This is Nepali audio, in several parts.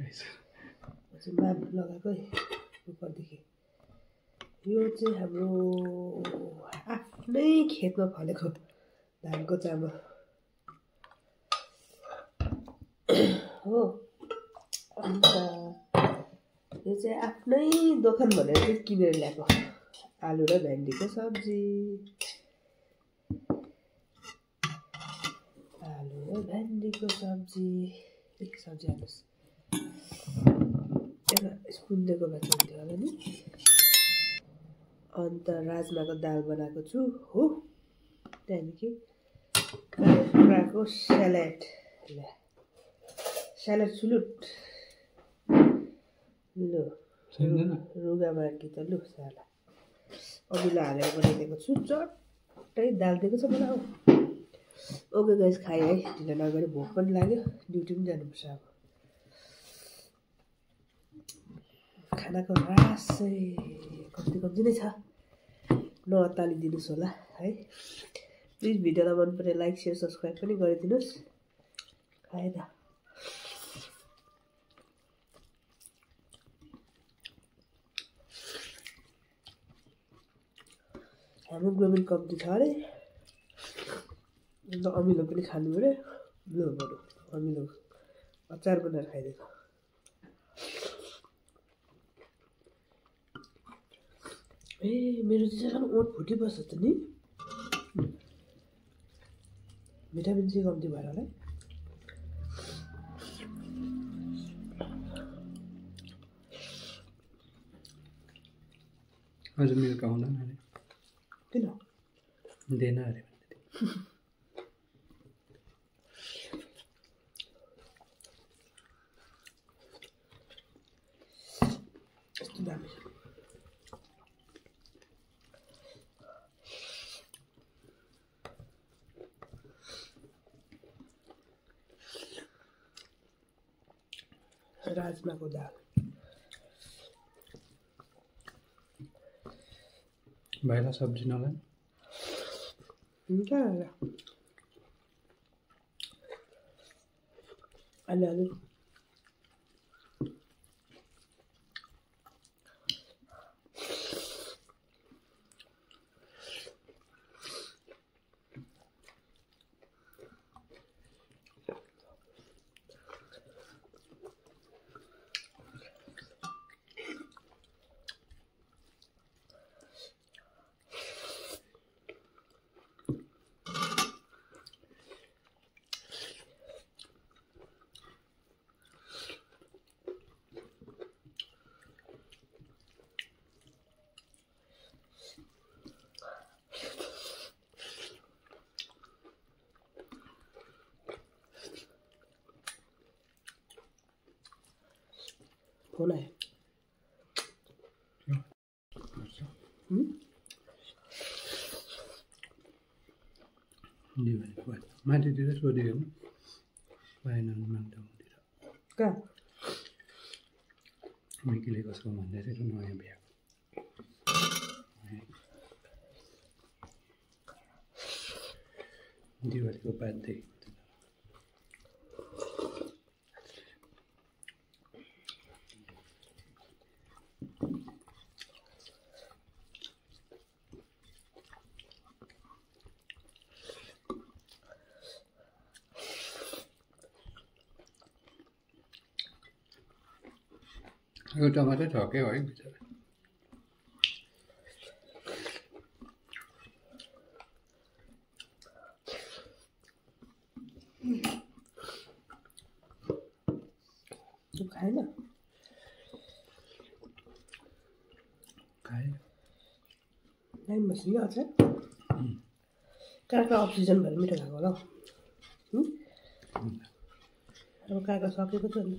रहेछ माम लगाएको है उपरदेखि यो चाहिँ हाम्रो आफ्नै खेतमा फलेको धानको चामल हो अन्त यो चाहिँ आफ्नै दोकान भनेर चाहिँ किनेर ल्याएको आलु र भेन्डीको सब्जी आलु र भेन्डीको सब्जी सब्जी हाल्नुहोस् एउटा स्पुन दिएको भए हुन्थ्यो होला नि अन्त राजमाको दाल बनाएको छु हो त्यहाँदेखि कुखुराको स्यालेड स्यालेड सुलुट लु रुगा मार्की त लु साला अमिलो हालेर बनाइदिएको छु चट्टै दाल दिएको छ मलाई ओके गाइस खाएँ है ढिलो नगरी भोक पनि लाग्यो ड्युटी पनि जानुपर्छ अब खानाको रास चाहिँ कम्ती नै छ नअत्तालिदिनुहोस् होला है प्लिज भिडियोलाई मन परे लाइक सेयर सब्सक्राइब पनि गरिदिनुहोस् खाएँ त हेमोग्लोबिन कम्ती छ अरे अन्त अमिलो पनि खानु अरे लु बरु अमिलो अचार बनाएर खाइदिएको ए मेरो चाहिँ सानो ओठ फुटिबस्छ त नि भिटामिन सी कम्ती भएर होला आज मेरो गाउन अरे किन दिएन अरे यस्तो दामी राजमाको दाल भाइलाई सब्जी नलाइ हुन्छ अलि फोन आयो माथितिर सोधेको पाएन माग्दातिर कहाँ मिकीले कसको भन्दै थियो नयाँ बिहा दिवालीको बाददेखि एउटा मात्रै ठक्यो है बिचरा खाएन खाएँ लाइन बस्नु क्या अझै काँक्रा अक्सिजन भएर मिठो खाएको होला हौ अब काँक्रा सकेको छ नि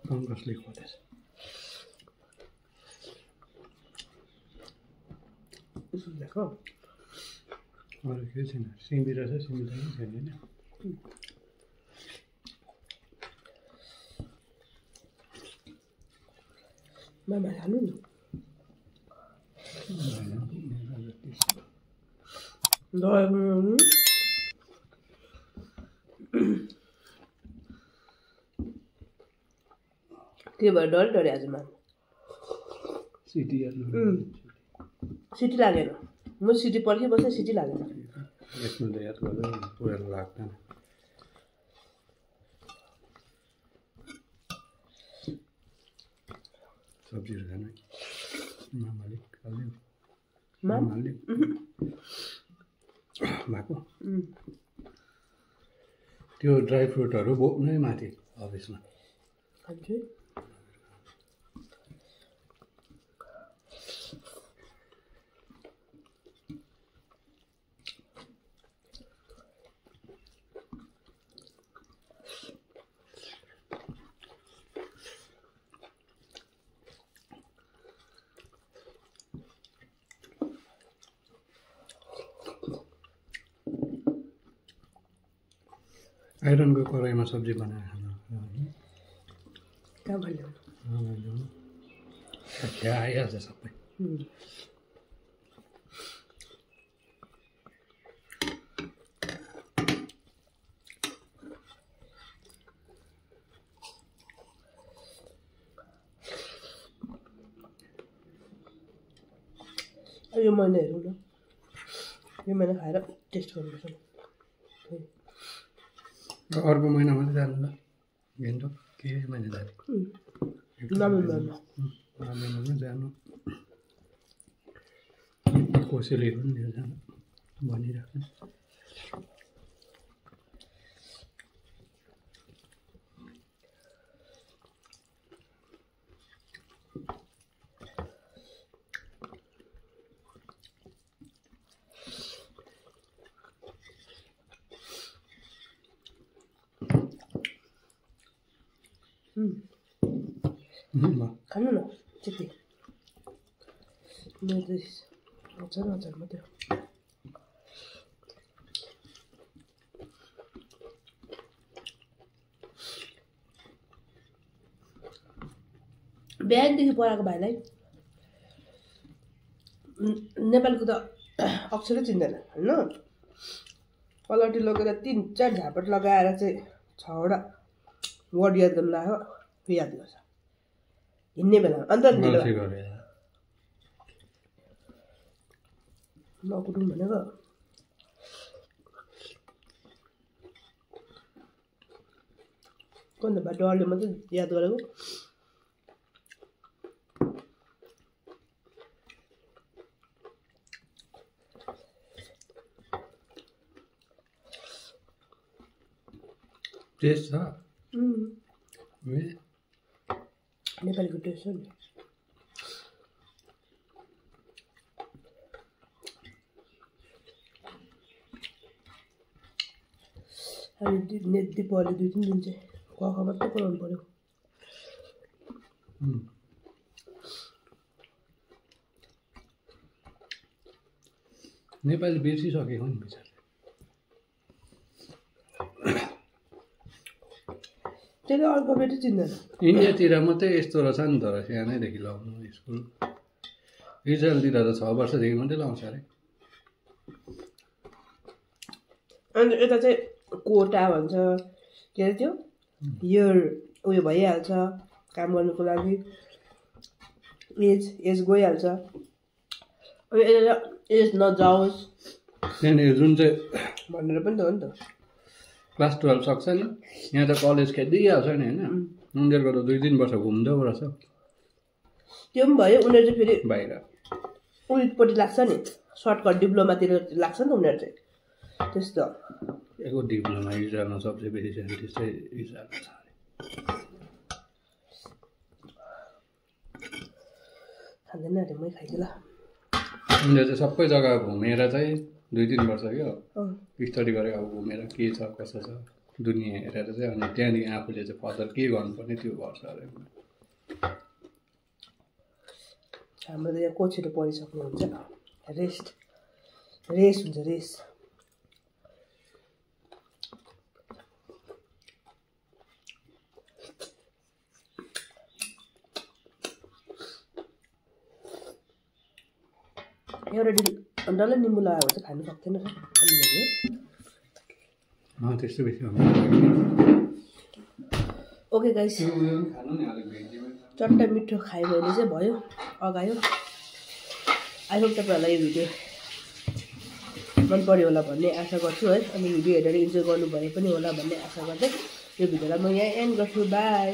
कङ्ग्रेसले खोलेछ सुनेको अरू केही छैन सिमी रहेछ सिमी पनि छैन होइन मामा खानु नि के भयो डर डरे आज मामा सिटी सिटी लागेन म सिटी पर्खिबस्छ सिटी लागेन यसमा त याद गर्दा पुरा लाग्दैन सब्जीहरू खानु मामाले खाल्यो मामाले भएको त्यो ड्राई फ्रुटहरू बोक्नै माथि अफिसमा खान्छु आइरनको कराईमा सब्जी बनाएर खानु कहाँ भन्नु खिया आइहाल्छ सबै यो महिना हेरौँ न यो महिना खाएर टेस्ट गर्नुपर्छ अर्को महिना मात्रै जानु ल गेन्टो के महिना जाने नोभेम्बरमा जानु कोसेलीहरू पनि लिएर जानु भनिराख्नु खानु न त्यति मेरो त हजार मात्रै बिहानदेखि पढाएको भाइलाई नेपालीको त अक्षरै चिन्दैन होइन पलटी लगेर 3-4 झापट लगाएर चाहिँ 6वटा वर्ड याद गर्नु लाग्यो याद गर्छ हिँड्ने बेला अन्त नकुटौँ भनेको कोही भए डरले मात्रै याद गरेको टेस्ट छ नेपालीको टेस्ट हो नि हामी दिपावली 2-3 दिन चाहिँ कखा मात्रै पढाउनु पऱ्यो नेपाली बिर्सिसकेको नि बिचार त्यसले अल्फाबेटै चिन्दैन इन्डियातिर मात्रै यस्तो रहेछ नि तर सानैदेखि लाउनु स्कुल इजरायलतिर त 6 वर्षदेखि मात्रै लाउँछ अरे अन्त यता चाहिँ कोटा भन्छ के अरे त्यो इयर उयो भइहाल्छ काम गर्नुको लागि एज गइहाल्छ अनि एज नजाओस् त्यहाँनिर जुन चाहिँ भनेर पनि त हो नि त क्लास 12 सक्छ नि यहाँ त कलेज खेदिहाल्छ नि होइन उनीहरूको त 2-3 वर्ष घुम्दो रहेछ त्यो पनि भयो उनीहरू चाहिँ फेरि बाहिर उयोपट्टि लाग्छ नि सर्टकट डिप्लोमातिर लाग्छ नि त उनीहरू चाहिँ त्यस्तो एको डिप्लोमा इजरायलमा सबसे बेसी साइन्टिस्ट चाहिँ इजरायलमा छ अरे खाँदैन अरे मै खाइदिएँ ल उनीहरू चाहिँ सबै जग्गा घुमेर चाहिँ 2-3 वर्ष क्या स्टडी गरेर अब घुमेर के छ कसो छ दुनियाँ हेरेर चाहिँ अनि त्यहाँदेखि आफूले चाहिँ फर्दर के गर्नुपर्ने त्यो गर्छ अरे हाम्रो त यहाँ कोचेर पढिसक्नुहुन्छ रेस हुन्छ रेस एउटा डल्लै निम्बु लगाएको चाहिँ खानु सक्दैन हामीले त्यस्तो बेसी ओके गाइस चट्टा मिठो खाएँ मैले चाहिँ भयो अगायो आई होप तपाईँहरूलाई यो भिडियो मन पर्यो होला भन्ने आशा गर्छु है अनि भिडियो हेरेर इन्जोय गर्नुभयो पनि होला भन्ने आशा गर्दै यो भिडियोलाई म यहाँ एन्ड गर्छु बाई